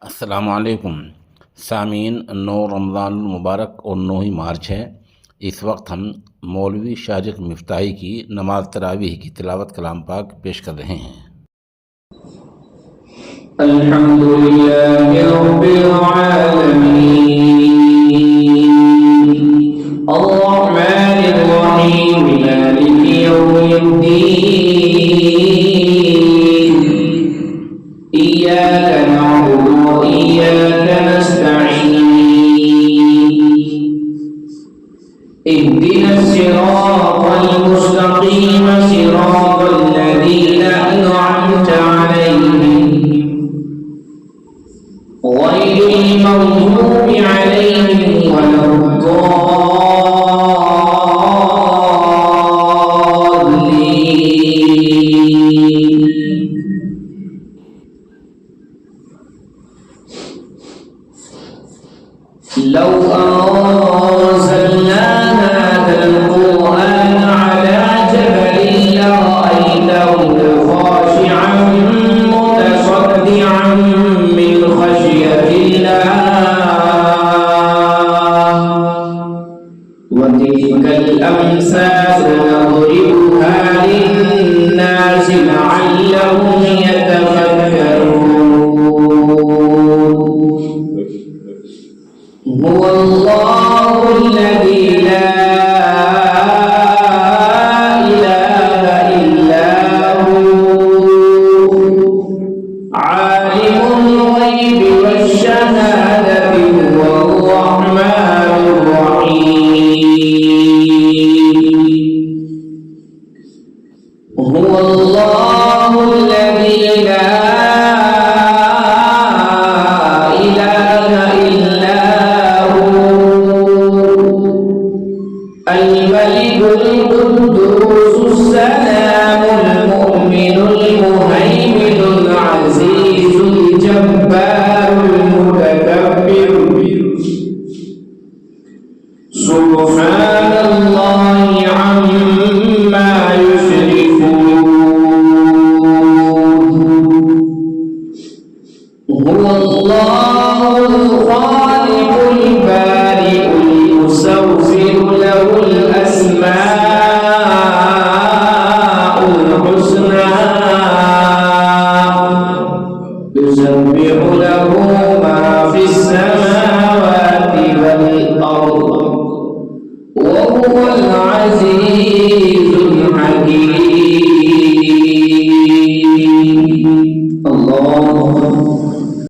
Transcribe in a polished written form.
अस्सलामुअलैकुम सामीन। 9 रमज़ान मुबारक और 9 ही मार्च है। इस वक्त हम मौलवी शाजिक मिफ्ताही की नमाज तरावीह की तिलावत कलाम पाक पेश कर रहे हैं। अल्हम्दुलिल्लाहि रब्बिल आलमीन अर्रहमानिर रहीम मालिकि यौमिद्दीन इय्याका नअबुदु व इय्याका नस्तईन इहदिनस सिरातल मुस्तक़ीम सिरातल लज़ीना अनअमता अलैहिम गैरिल मग़्दूबि अलैहिम वलद्दाल्लीन। लौ अंज़लना हाज़ल क़ुरआन अला जबलिन लरअयतहु ख़ाशिअन मुतसद्दिअन मिन खश्यतिल्लाह व तिल्कल अम्सालु नضربها للناس लअल्लहुम यतफक्करून। هو الله الذي لا إله إلا هو عالم الغيب والشهادة هو الرحمن الرحيم. هو الله الذي لا الملك القدوس السلام المؤمن المهيمن العزيز الجبار المتكبر سبحان الله عما يشركون. هو الله الخالق البارئ المصور له الأسماء الحسنى يسبح له ما في السماوات والأرض وهو العزيز